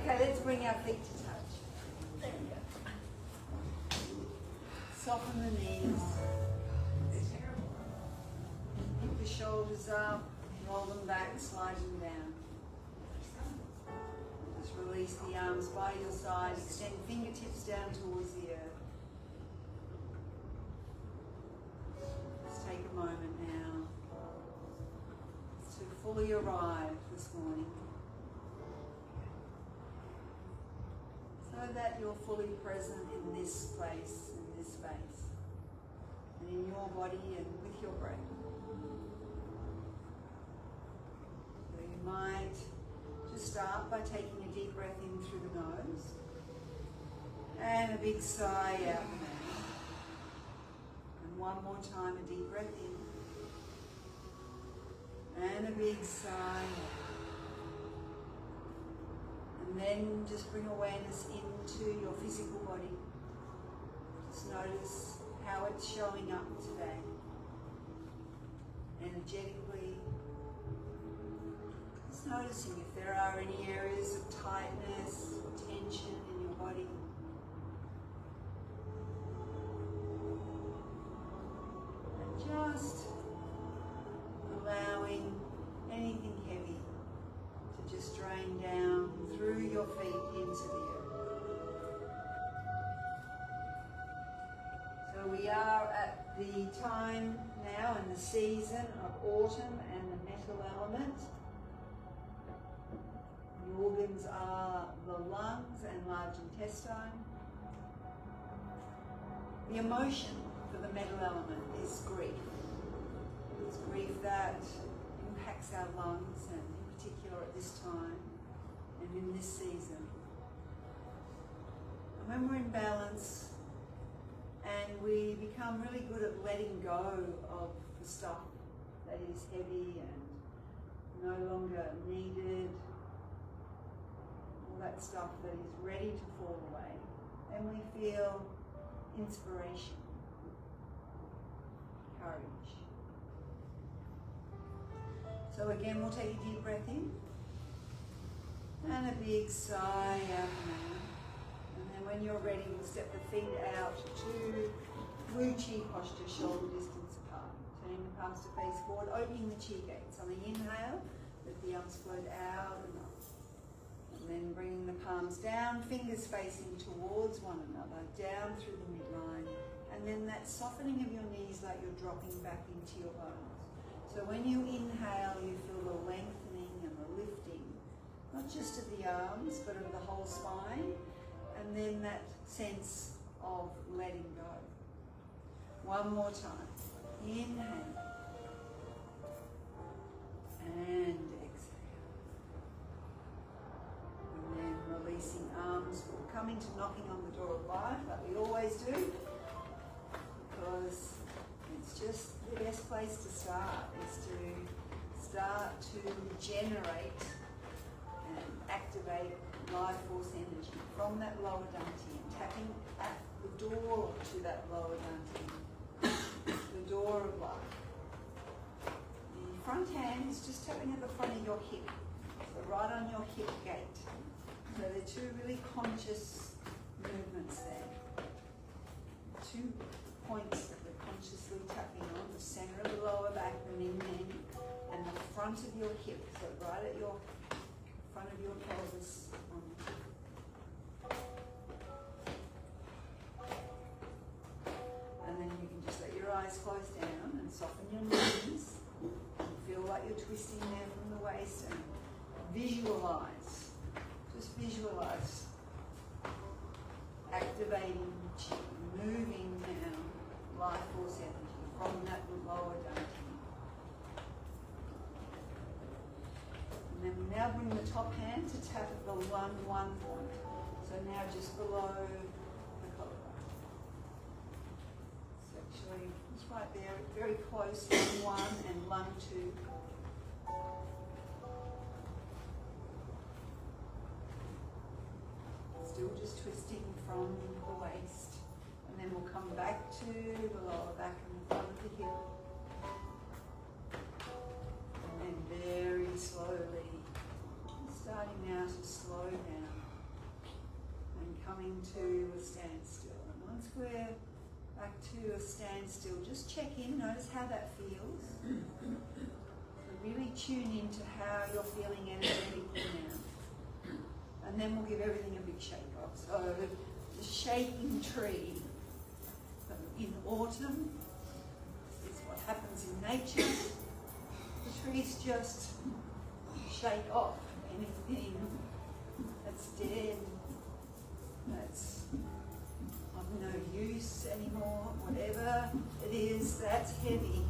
Okay, let's bring our feet to touch. There we go. Soften the knees. Pick the shoulders up, roll them back, slide them down. Just release the arms by your side, extend fingertips down towards the earth. Just take a moment now to fully arrive this morning, so that you're fully present in this place, in this space, and in your body and with your breath. So you might just start by taking a deep breath in through the nose and a big sigh out the mouth. And one more time, a deep breath in and a big sigh out. And then just bring awareness into your physical body. Just notice how it's showing up today. Energetically. Just noticing if there are any areas of tightness or tension in your body. And just allowing anything heavy to just drain down through your feet into the earth. So we are at the time now in the season of autumn and the metal element. The organs are the lungs and large intestine. The emotion for the metal element is grief. It's grief that impacts our lungs, and in particular at this time and in this season. And when we're in balance and we become really good at letting go of the stuff that is heavy and no longer needed, all that stuff that is ready to fall away, then we feel inspiration, courage. So again, we'll take a deep breath in and a big sigh out the mouth. And then when you're ready, we'll step the feet out to Wu Chi posture, shoulder distance apart. Turning the palms to face forward, opening the chi gates. On the inhale, let the arms float out and up. And then bringing the palms down, fingers facing towards one another, down through the midline. And then that softening of your knees like you're dropping back into your bones. So when you inhale, you feel the lengthening and the lifting, not just of the arms, but of the whole spine. And then that sense of letting go. One more time. Inhale. And exhale. And then releasing arms. We're coming to knocking on the door of life, like we always do. Because it's just the best place to start, is to start to generate and activate life force energy from that lower dantian, tapping at the door to that lower dantian, the door of life. The front hand is just tapping at the front of your hip, so right on your hip gate. So there are two really conscious movements there. Two points that we're consciously tapping on, the center of the lower back, the min and the front of your hip, so right at your front of your pelvis. And then you can just let your eyes close down and soften your knees. Feel like you're twisting there from the waist, and visualize, just visualize activating chi, moving down life force energy from that lower dantian. And then we now bring the top hand to tap at the 1-1 point. So now just below the collarbone. It's actually, it's right there, very close, lung 1 and lung 2. Still just twisting from the waist. And then we'll come back to the lower back and the front of the hip. And then very slowly, starting now to slow down. coming to a standstill. And once we're back to a standstill, just check in, notice how that feels. So really tune into how you're feeling energetically now. And then we'll give everything a big shake off. So the shaking tree. So in autumn, is what happens in nature. The trees just shake off anything that's dead, that's of no use anymore, whatever it is that's heavy.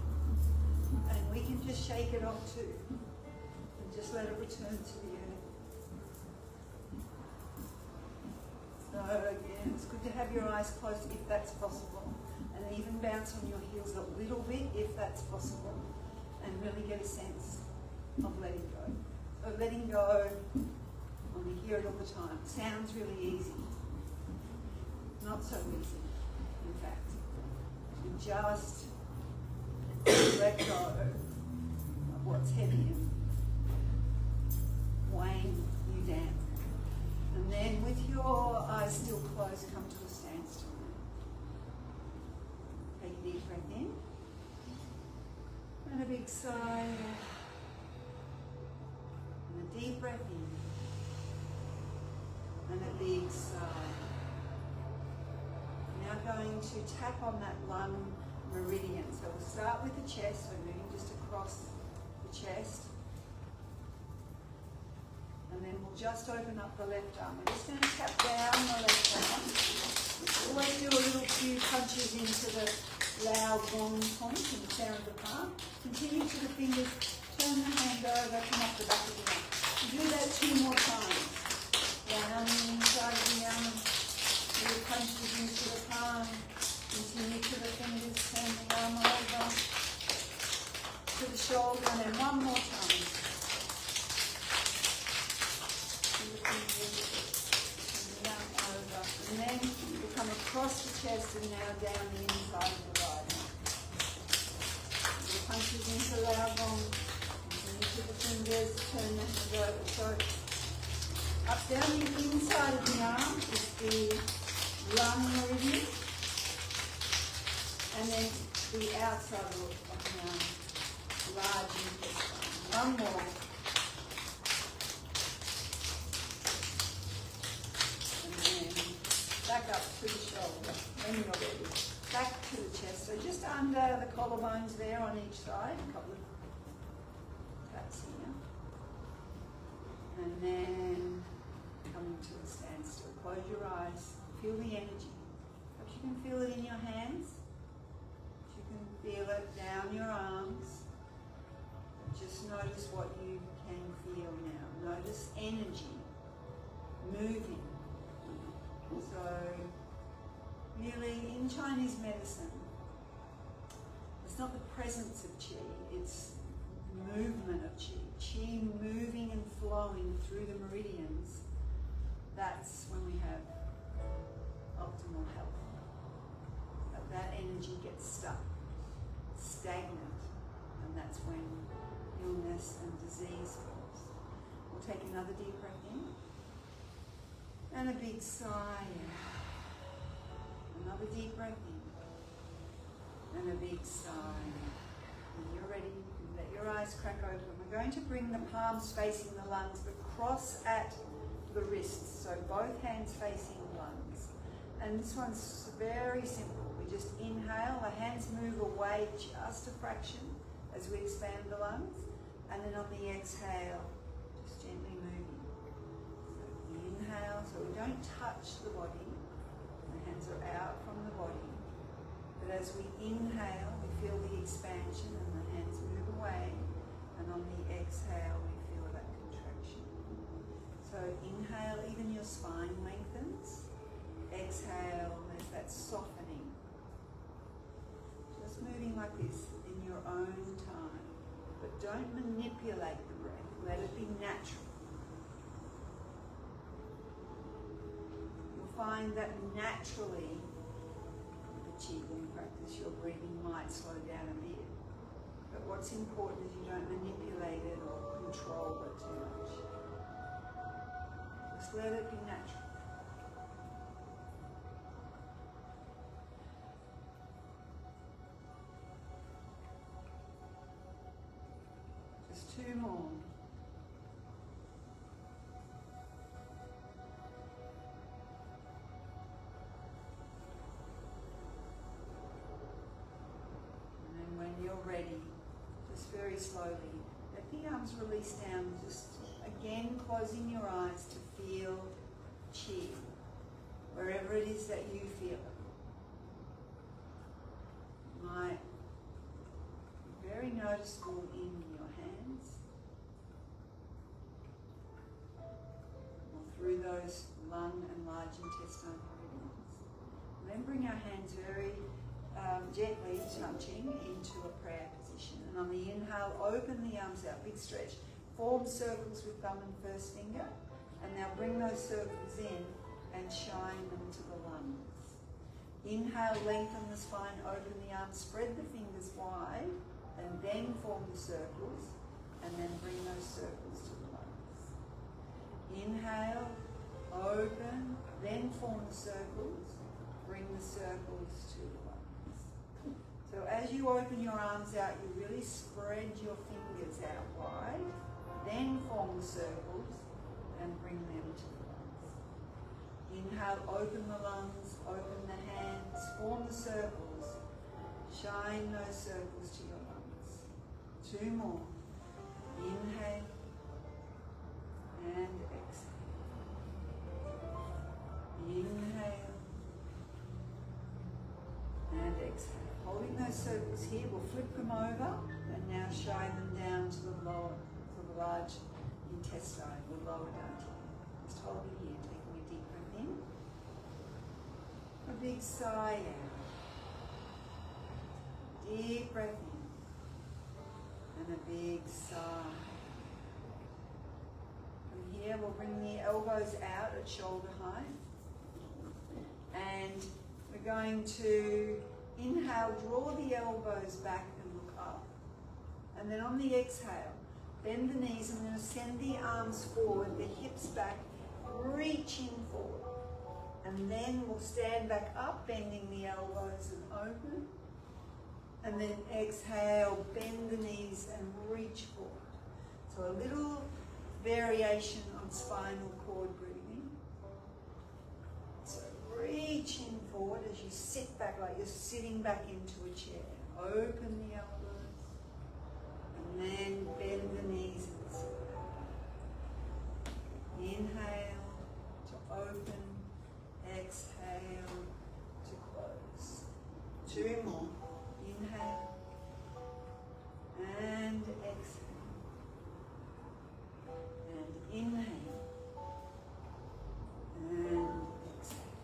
And we can just shake it off too. And just let it return to the earth. So again, it's good to have your eyes closed if that's possible. And even bounce on your heels a little bit if that's possible. And really get a sense of letting go. So letting go, we hear it all the time. Sounds really easy. Not so easy, in fact. To just let go of what's heavy and weighing you down. And then with your eyes still closed, come to a standstill. Take a deep breath in. And a big sigh. And a deep breath in. And a big sigh. Now going to tap on that lung meridian. So we'll start with the chest, so moving just across the chest. And then we'll just open up the left arm. We're just going to tap down the left arm. Always do a little few punches into the loud gong point in the center of the palm. Continue to the fingers, turn the hand over, come up the back of the arm. Do that 2 more times. Down the inside of the arm, little punches into the palm. Continue to the fingers, turn the arm over to the shoulder, and then 1 more time. And then we'll come across the chest and now down the inside of the right arm. Punches into the elbow, into the fingers, turn the hand over. So up down the inside of the arm is the lung meridian, and then the outside of the arm, large intestine. 1 more. Back up to the shoulder, when you're ready. Back to the chest, so just under the collarbones there on each side, a couple of taps here. And then coming to a standstill. Close your eyes, feel the energy. Perhaps you can feel it in your hands. You can feel it down your arms. Just notice what you can feel now. Notice energy moving. So, really, in Chinese medicine, it's not the presence of qi, it's movement of qi. Qi moving and flowing through the meridians. That's when we have optimal health. But that energy gets stuck, stagnant, and that's when illness and disease falls. We'll take another deep breath in. And a big sigh. Another deep breath in. And a big sigh. When you're ready, you can let your eyes crack open. We're going to bring the palms facing the lungs, but cross at the wrists. So both hands facing the lungs. And this one's very simple. We just inhale, the hands move away just a fraction as we expand the lungs. And then on the exhale, just gently moving. Inhale, so we don't touch the body. The hands are out from the body. But as we inhale, we feel the expansion and the hands move away. And on the exhale, we feel that contraction. So inhale, even your spine lengthens. Exhale, there's that softening. Just moving like this in your own time. But don't manipulate the breath. Let it be natural. Find that naturally, the Qigong practice, your breathing might slow down a bit. But what's important is you don't manipulate it or control it too much. Just let it be natural. more. And then when you're ready, just very slowly, let the arms release down, just again closing your eyes to feel chi, wherever it is that you feel it. Might be very noticeable in your hands, or through those lung and large intestine meridians. And then bring our hands very gently touching into a prayer position. And on the inhale, open the arms out, big stretch. Form circles with thumb and first finger. And now bring those circles in and shine them to the lungs. Inhale, lengthen the spine, open the arms, spread the fingers wide, and then form the circles, and then bring those circles to the lungs. Inhale, open, then form the circles, bring the circles to the lungs. So as you open your arms out, you really spread your fingers out wide, then form the circles, and bring them to the lungs. Inhale, open the lungs, open the hands, form the circles, shine those circles to your lungs. 2 more. Inhale and exhale. Inhale and exhale. Holding those circles here, we'll flip them over and now shine them down to the large intestine, the lower dantian. Just hold it here, taking a deep breath in. A big sigh out. Deep breath in. And a big sigh. From here, we'll bring the elbows out at shoulder height. And we're going to inhale, draw the elbows back and look up. And then on the exhale, bend the knees and then send the arms forward, the hips back, reaching forward. And then we'll stand back up, bending the elbows and open. And then exhale, bend the knees and reach forward. So a little variation on spinal cord breathing. So reaching forward as you sit back like you're sitting back into a chair. Open the elbows. And then bend the knees and sit. Inhale to open. Exhale to close. 2 more. Inhale and exhale. And inhale and exhale.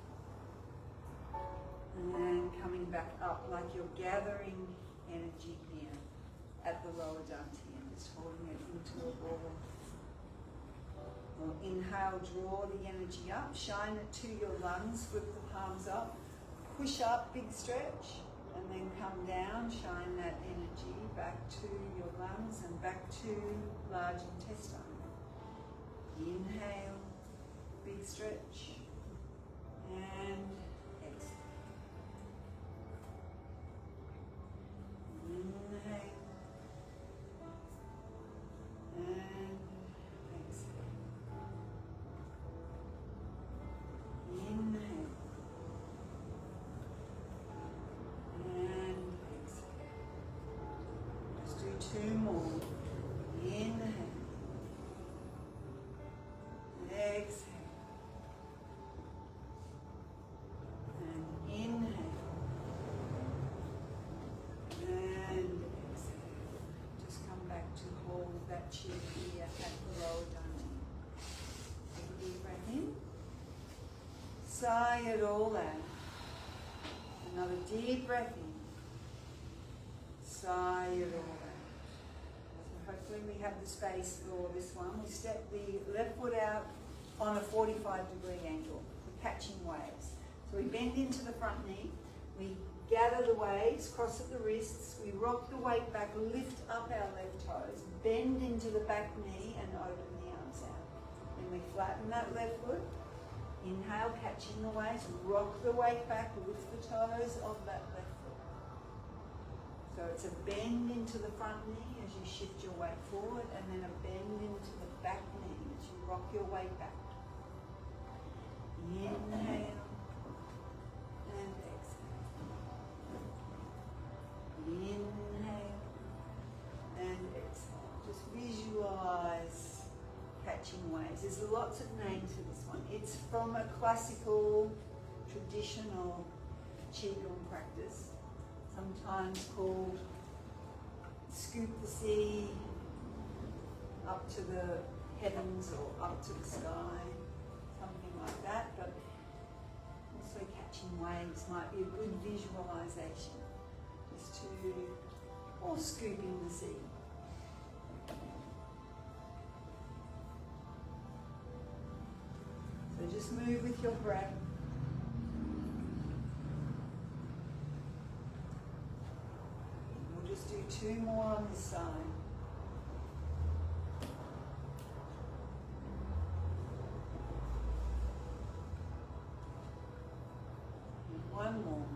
And coming back up like you're gathering energy here at the lower dantian, just holding it into a ball. We'll inhale, draw the energy up, shine it to your lungs, flip the palms up, push up, big stretch, and then come down, shine that energy back to your lungs and back to large intestine. Inhale, big stretch, and exhale. Inhale, and exhale. Inhale, and exhale. Just do 2 more. Inhale, exhale, and inhale, and exhale. Just come back to hold that chair here at the lower dantian. Take a deep breath in. Sigh it all out. Another deep breath in. Sigh it all out. So hopefully we have the space for this one. We step the left foot out on a 45-degree angle. We're catching waves. So we bend into the front knee. We gather the waves, cross at the wrists. We rock the weight back, lift up our left toes, bend into the back knee and open the arms out. Then we flatten that left foot. Inhale, catching the waves, rock the weight back, lift the toes of that left foot. So it's a bend into the front knee as you shift your weight forward, and then a bend into the back knee as you rock your weight back. Inhale and exhale. Inhale and exhale. Just visualize catching waves. There's lots of names for this one. It's from a classical, traditional Qigong practice, sometimes called scoop the sea up to the heavens or up to the sky, something like that, but also catching waves might be a good visualization, just to, or scooping the sea. So just move with your breath. We'll just do 2 more on this side. And 1 more.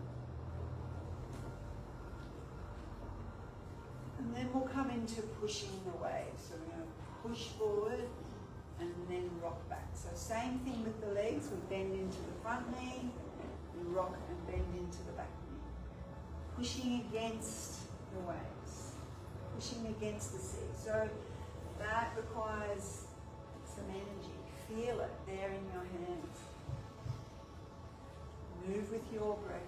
And then we'll come into pushing the waves. So we're going to push forward and then rock back. So same thing with the legs. We bend into the front knee, we rock and bend into the back knee. Pushing against the waves, pushing against the sea. So that requires some energy. Feel it there in your hands. Move with your breath.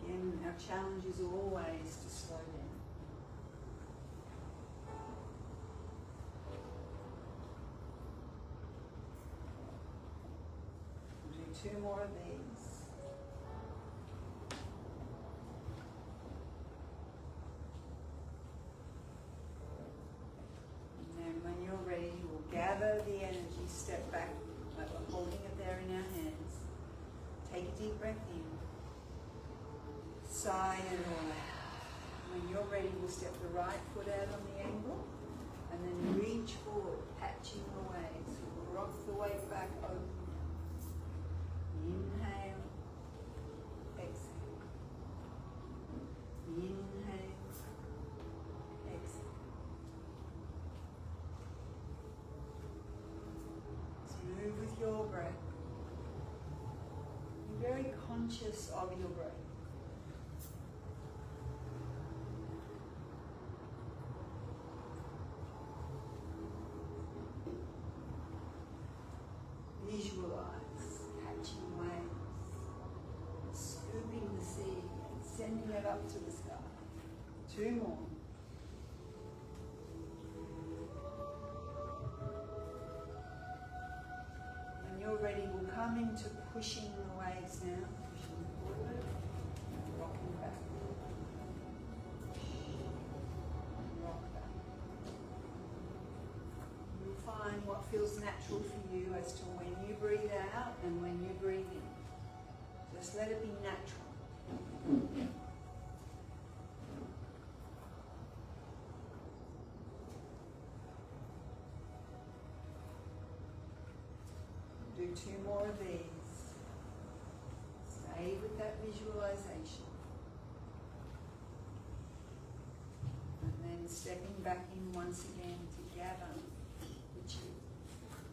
Again, our challenge is always to slow down. We'll do 2 more of these. And then when you're ready, we'll gather the energy, step back, like we're holding it there in our hands. Take a deep breath in. Sigh it all out. When you're ready, we'll step the right foot out on the angle and then reach forward, catching the waves. We'll rock the weight back over. Inhale, exhale. Inhale, exhale. So move with your breath. Be very conscious of your breath. Visualize catching waves, scooping the sea, and sending it up to the sky. 2 more. When you're ready, we'll come into pushing the waves now. Pushing forward, rocking back. Rock back. You'll find what feels natural for you as to when you breathe out and when you breathe in. Just let it be natural. Do 2 more of these. Stay with that visualization. And then stepping back in once again to gather.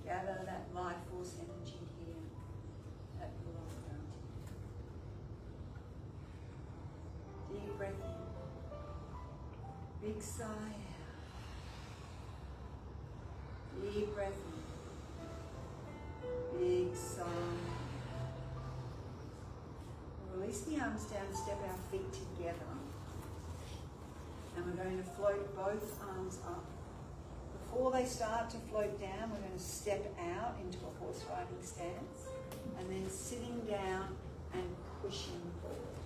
Gather that life force energy here at the lower. Deep breath in. Big sigh out. Deep breath in. Big sigh. Release the arms down, step our feet together. And we're going to float both arms up. Before they start to float down, we're going to step out into a horse riding stance and then sitting down and pushing forward.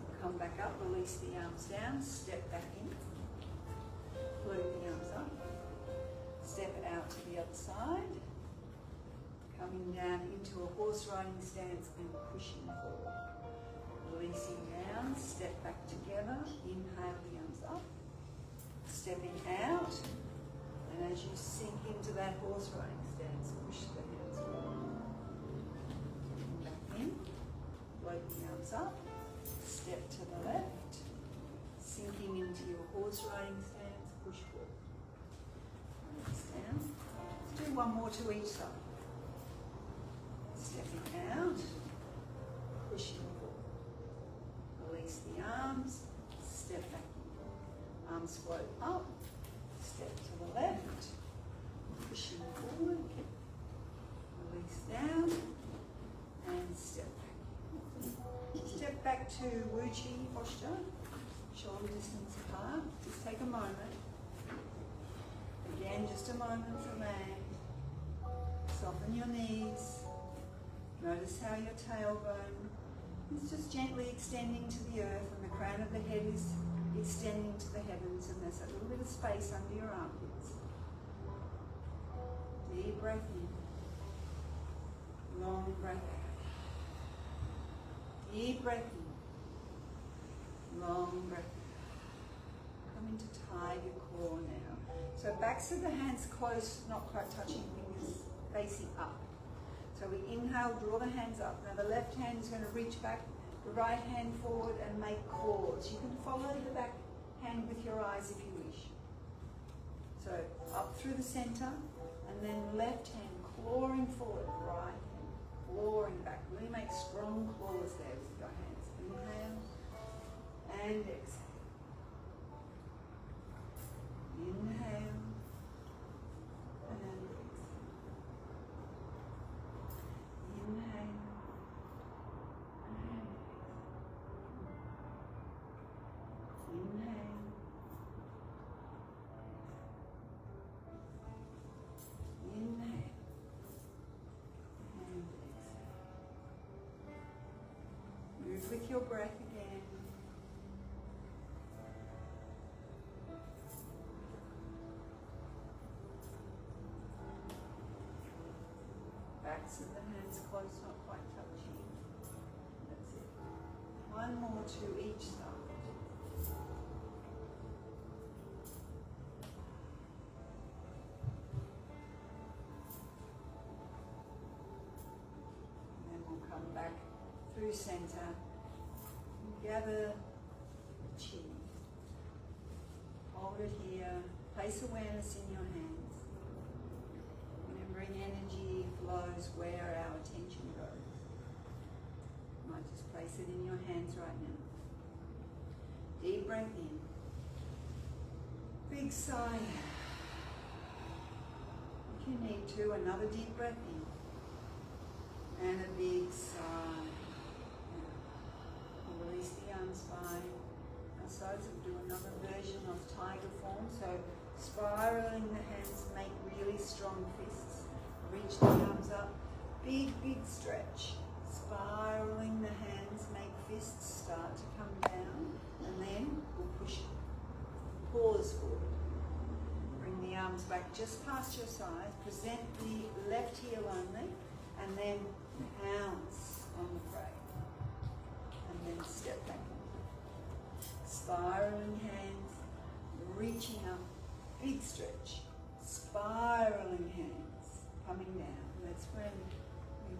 So come back up, release the arms down, step back in, float the arms up, step out to the other side, coming down into a horse riding stance and pushing forward. Releasing down, step back together, inhale the arms up. Stepping out, And as you sink into that horse riding stance, push the hands forward. Back in, float the arms up, step to the left, sinking into your horse riding stance, push forward. Release down. Let's do one more to each side. Stepping out, pushing forward. Release the arms, step back in. Arms float up, step to the left, pushing forward. Release down, and step back. Step back to Wuchi posture, shoulder distance apart. Just take a moment. Again, just a moment to land. Soften your knees. Notice how your tailbone is just gently extending to the earth, and the crown of the head is extending to the heavens, and there's a little bit of space under your armpits. Deep breath in. Long breath out. Deep breath in. Long breath out. Come into tiger core now. So backs of the hands close, not quite touching, fingers facing up. So we inhale, draw the hands up. Now the left hand is going to reach back, the right hand forward and make claws. You can follow the back hand with your eyes if you wish. So up through the center, and then left hand clawing forward, right hand clawing back. Really make strong claws there with your hands. Inhale and exhale. Inhale and exhale. Inhale and exhale. Inhale. Inhale and exhale. Move with your breath again. Backs of the hands close, not quite touching. That's it. One more to each side. Come back through center, gather chi, hold it here, place awareness in your hands, remembering energy flows where our attention goes. You might just place it in your hands right now. Deep breath in, big sigh. If you need to, another deep breath in. And a big sigh. And release the arms by our sides. We'll do another version of tiger form. So spiraling the hands, make really strong fists. Reach the arms up. Big, big stretch. Spiraling the hands, make fists start to come down. And then we'll push paws forward. Bring the arms back just past your side. Present the left heel only. And then pounce on the frame. And then step back. Spiraling hands, reaching up, big stretch. Spiraling hands, coming down. That's when we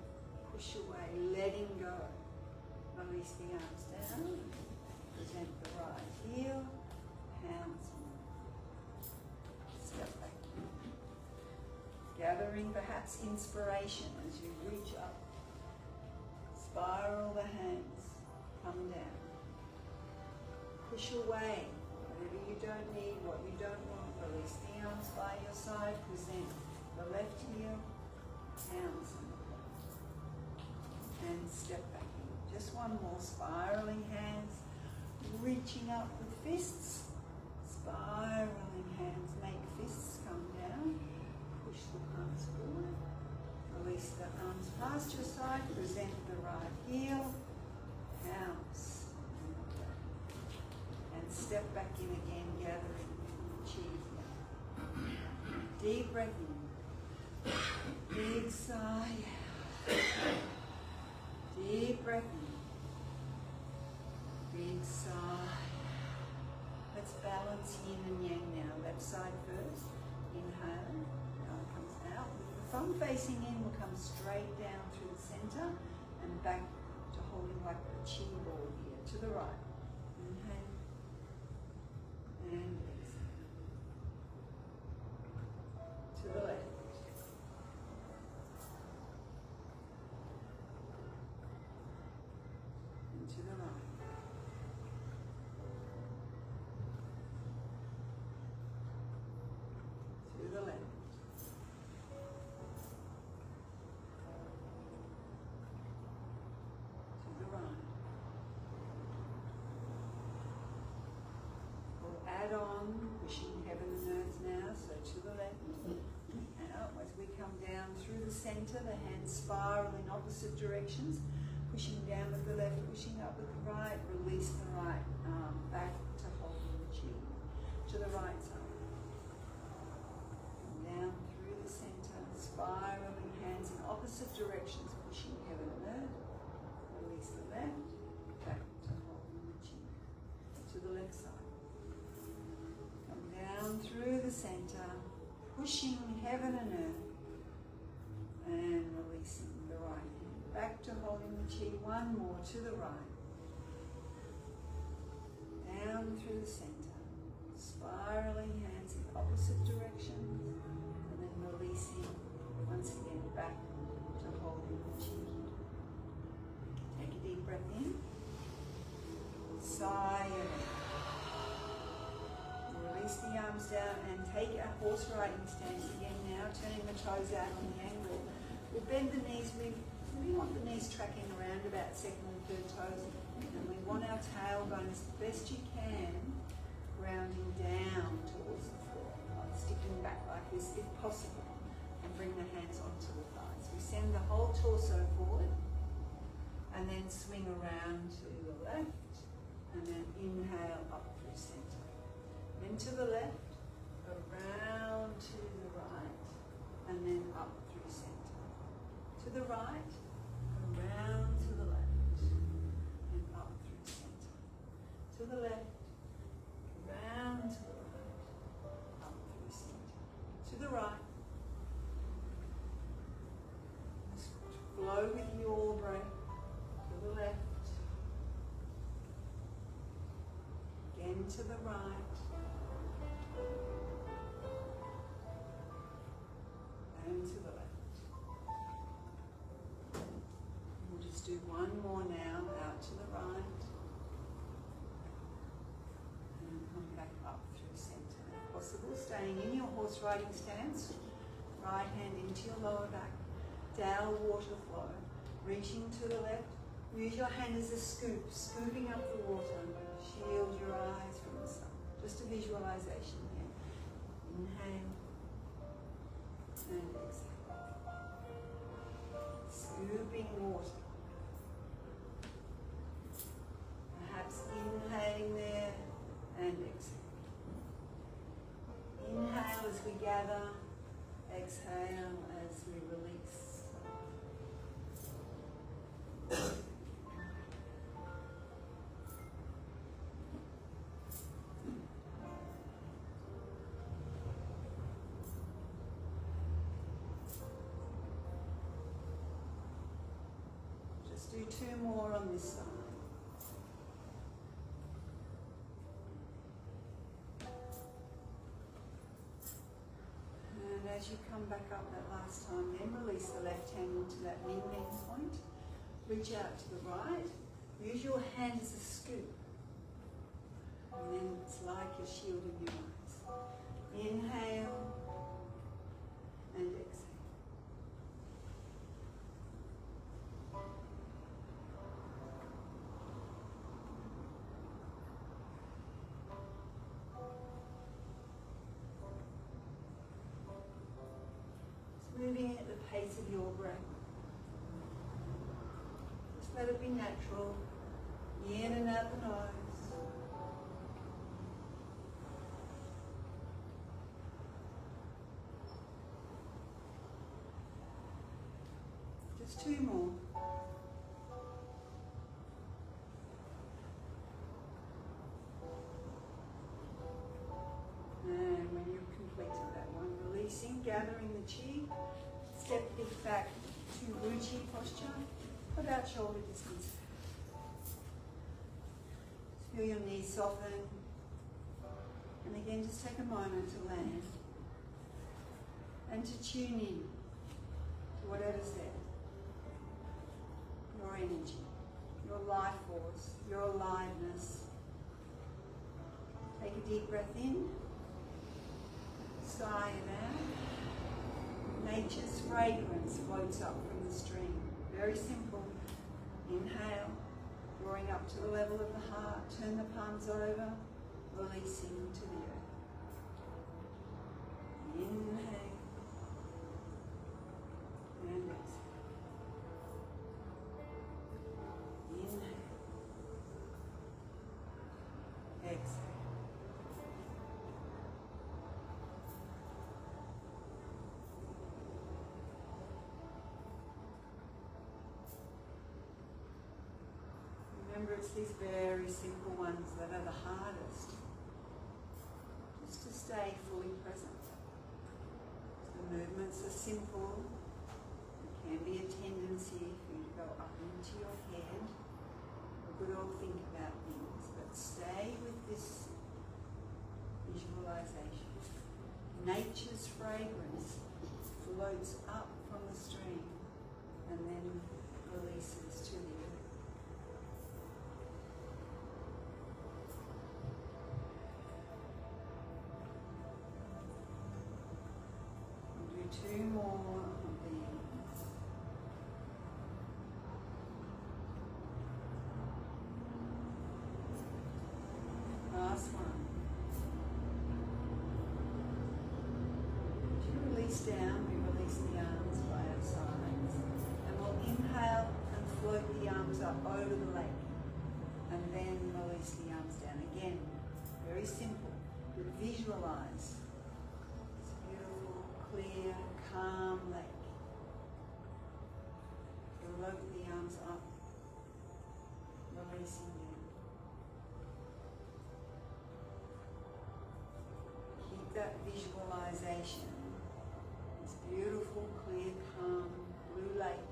push away, letting go. Release the arms down. Present the right heel, pounce. Step back. Gathering perhaps inspiration as you reach up. Spiral the hands, come down. Push away whatever you don't need, what you don't want. Release the arms by your side. Present the left heel, hands on the floor. And step back in. Just one more. Spiraling hands, reaching up with fists. Spiraling hands, make fists come down. Push the palms forward. Release the arms past your side. Present the right heel. Pounce. And step back in again, gathering chi. Deep breath in. Big sigh. Deep breath in. Big sigh. Let's balance yin and yang now. Left side first. Inhale. Now it comes out. With the thumb facing in, we'll come straight down through the center and back to holding like a chi ball here. To the right. Inhale. And exhale. To the left. And to the right. To the left. To the right. We'll add on, wishing heaven and earth now, so to the left. Out as we come down through the center, the hands spiral in opposite directions, pushing down with the left, pushing up with the right, release the right arm back to holding the chi. To the right side. Down through the center, spiraling hands in opposite directions, pushing heaven and earth. Release the left, back to holding the chi. To the left side. Come down through the center, pushing heaven and earth. And releasing the right hand. Back to holding the chi. One more to the right. Down through the center. Spiraling hands in opposite directions. And then releasing once again back to holding the chi. Take a deep breath in. Sigh out. Release the arms down and take a horse riding stance again now, turning the toes out on the angle. We'll bend the knees. We want the knees tracking around about second and third toes, and we want our tailbone as best you can grounding down towards the floor, like sticking back like this if possible, and bring the hands onto the thighs. We send the whole torso forward, and then swing around to the left, and then inhale up through center. Then to the left, around to the right, and then up through center. To the right, around to the left, and up through center. To the left, around to the right, up through center. To the right. Just flow with your breath. To the left. Again to the right. And to the left. We'll just do one more now, out to the right. And come back up through center. If possible, staying in your horse riding stance. Right hand into your lower back. Down water flow. Reaching to the left. Use your hand as a scoop, scooping up the water. Shield your eyes from the sun. Just a visualization here. Inhale. And exhale. Scooping water. Perhaps inhaling there and exhale. Inhale as we gather, exhale as we release. Do two more on this side. And as you come back up that last time, then release the left hand into that yin point. Reach out to the right. Use your hand as a scoop. And then it's like you're shielding your eyes. Inhale and exhale. Moving at the pace of your breath. Just let it be natural. In and out the nose. Just two more. And when you've completed that one, release. posture, about shoulder distance. Feel your knees soften. And again, just take a moment to land and to tune in to whatever's there. Your energy, your life force, your aliveness. Take a deep breath in, sigh it out. Nature's fragrance floats up from the stream. Very simple. Inhale, drawing up to the level of the heart. Turn the palms over, releasing to the earth. Inhale and exhale. Inhale. Exhale. Remember, it's these very simple ones that are the hardest. Just to stay fully present. The movements are simple. There can be a tendency for you to go up into your head. We could all think about things, but stay with this visualization. Nature's fragrance floats up from the stream and then releases to the earth. Two more of these. Last one. As you release down, we release the arms by our sides. And we'll inhale and float the arms up over the lake. And then release the arms down again. Very simple. Visualize. Clear, calm lake. Float the arms up, releasing them. Keep that visualization. This beautiful, clear, calm blue lake.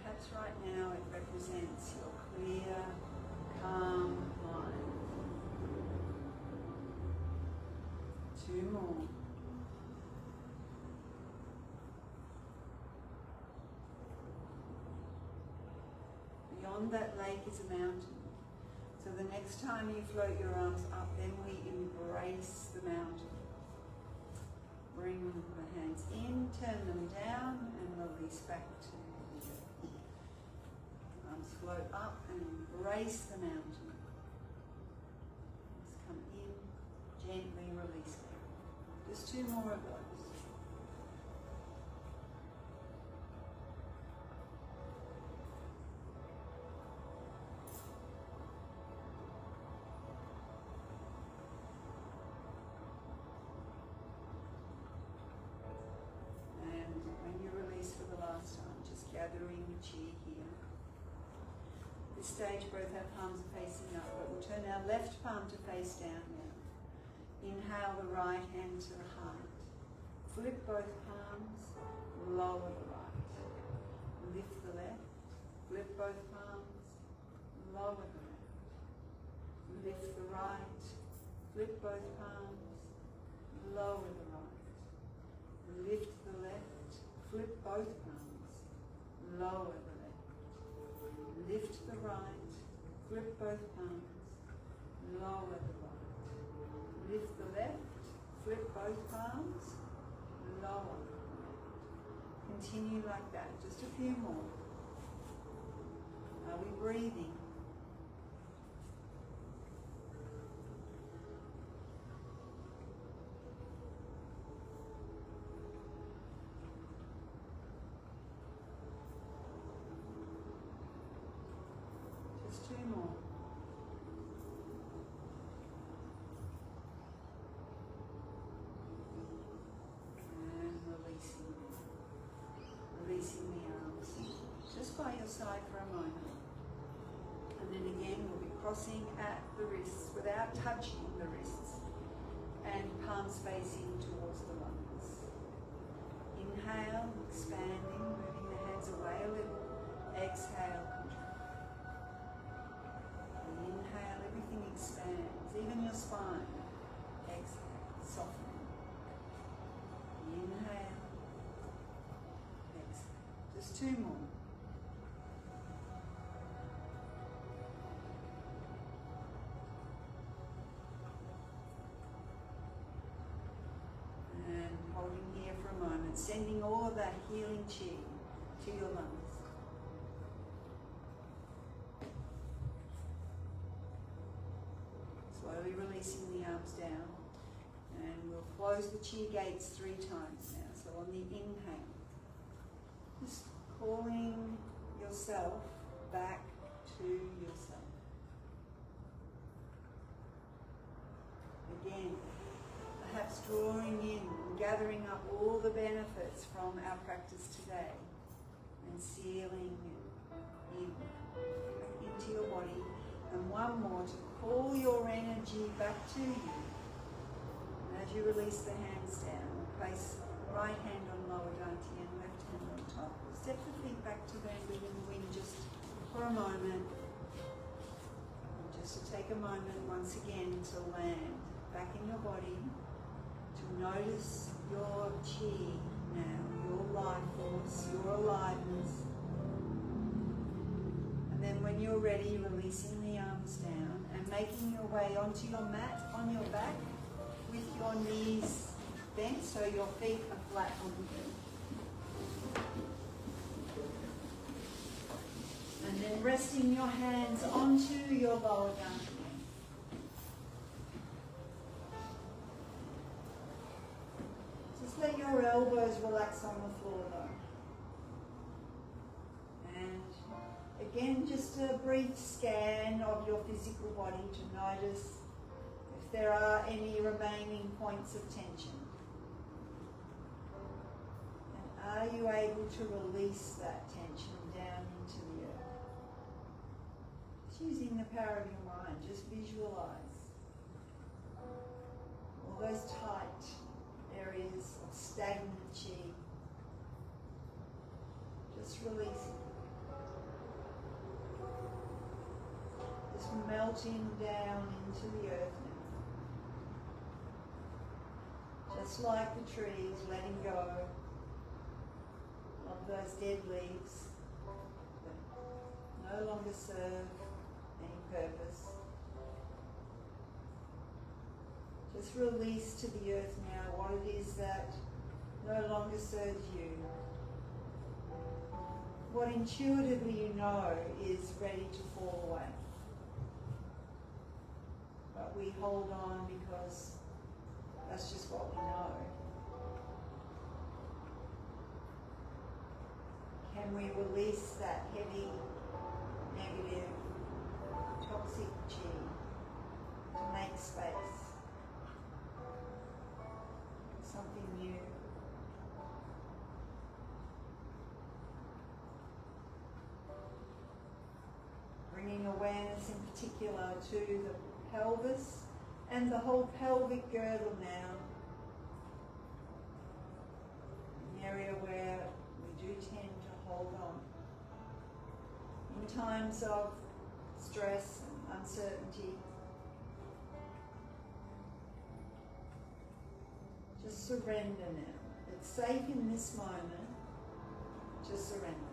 Perhaps right now it represents your clear, calm mind. Two more. Beyond that lake is a mountain. So the next time you float your arms up, then we embrace the mountain. Bring the hands in, turn them down, and release back to the earth. Arms float up and embrace the mountain. Just come in, gently release them. Just two more of those. And when you release for the last time, just gathering chi here. At this stage, both our palms are facing up, but we'll turn our left palm to face down now. Inhale the right hand to the heart. Flip both palms, lower the right. Lift the left. Flip both palms, lower the left. Lift the right. Flip both palms, lower the right. Lift the left. Flip both palms, lower the left. Lift the right. Flip both palms, lower the right. Lift the left, flip both palms, lower. Continue like that, just a few more. Are we breathing? Just two more. Releasing the arms just by your side for a moment. And then again we'll be crossing at the wrists without touching the wrists and palms facing towards the lungs. Inhale, expanding, moving the hands away a little. Exhale, contract. Inhale, everything expands, even your spine. Exhale, softening. Inhale, exhale. Just two more. And holding here for a moment, sending all of that healing chi to your lungs. Slowly releasing the arms down, and we'll close the chi gates 3 times now. So on the inhale, just calling yourself back to yourself. Again, perhaps drawing in, gathering up all the benefits from our practice today, and sealing into your body. And one more to call your energy back to you. And as you release the hands down, place right hand on lower dantian, left hand on top. Step the feet back to bending in the wind just for a moment. And just to take a moment once again to land back in your body, to notice your chi now, your life force, your aliveness. And then when you're ready, releasing the arms down and making your way onto your mat on your back with your knees bent so your feet are flat on the earth. And then resting your hands onto your lower dantian. Just let your elbows relax on the floor though. Again, just a brief scan of your physical body to notice if there are any remaining points of tension. And are you able to release that tension down into the earth? Just using the power of your mind, just visualize all those tight areas of stagnant chi. Just releasing. Just melting down into the earth now. Just like the trees, letting go of those dead leaves that no longer serve any purpose. Just release to the earth now what it is that no longer serves you. What intuitively you know is ready to fall away. But we hold on because that's just what we know. Can we release that heavy, negative, toxic chi to make space for something new? Bringing awareness in particular to the pelvis and the whole pelvic girdle now, an area where we do tend to hold on in times of stress and uncertainty. Just surrender now. It's safe in this moment to surrender.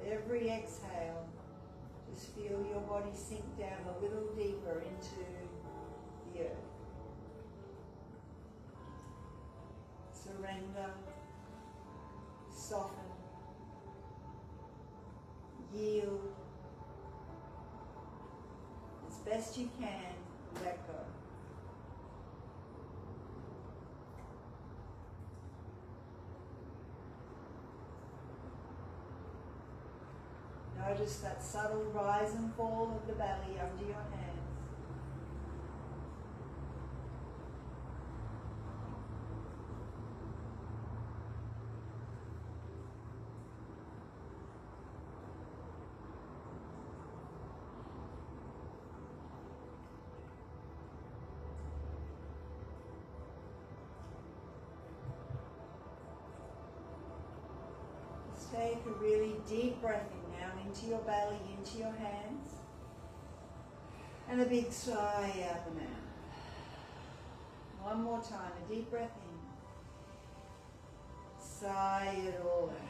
Every exhale, just feel your body sink down a little deeper into the earth. Surrender, soften, yield. As best you can, let go. Notice that subtle rise and fall of the belly under your hands. Take a really deep breath in now, into your belly, into your hands. And a big sigh out the mouth. One more time, a deep breath in. Sigh it all out.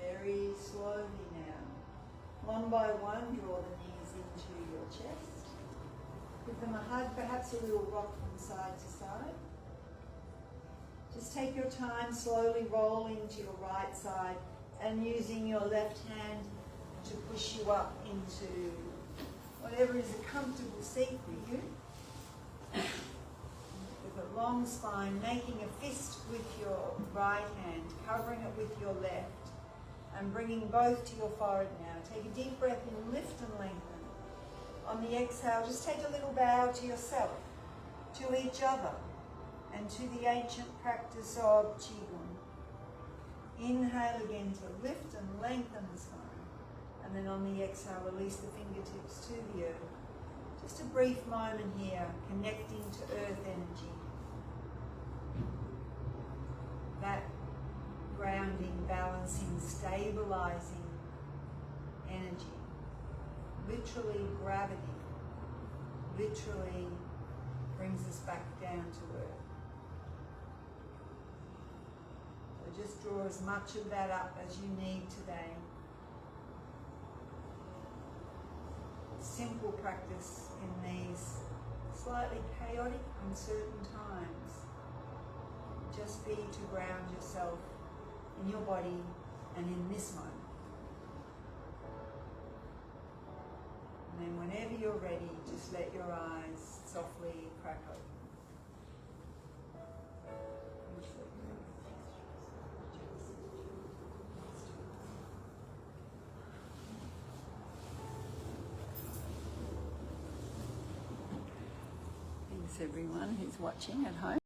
Very slowly now. One by one, draw the knees into your chest. Give them a hug, perhaps a little rock from side to side. Just take your time, slowly rolling to your right side and using your left hand to push you up into whatever is a comfortable seat for you. With a long spine, making a fist with your right hand, covering it with your left, and bringing both to your forehead now. Take a deep breath in, lift and lengthen. On the exhale, just take a little bow to yourself, to each other, and to the ancient practice of Qigong. Inhale again to lift and lengthen the spine. And then on the exhale, release the fingertips to the earth. Just a brief moment here, connecting to earth energy. That grounding, balancing, stabilizing energy. Literally gravity. Literally brings us back down to earth. So just draw as much of that up as you need today. Simple practice in these slightly chaotic, uncertain times. Just be to ground yourself in your body and in this moment. And then whenever you're ready, just let your eyes softly crack open. Thanks everyone who's watching at home.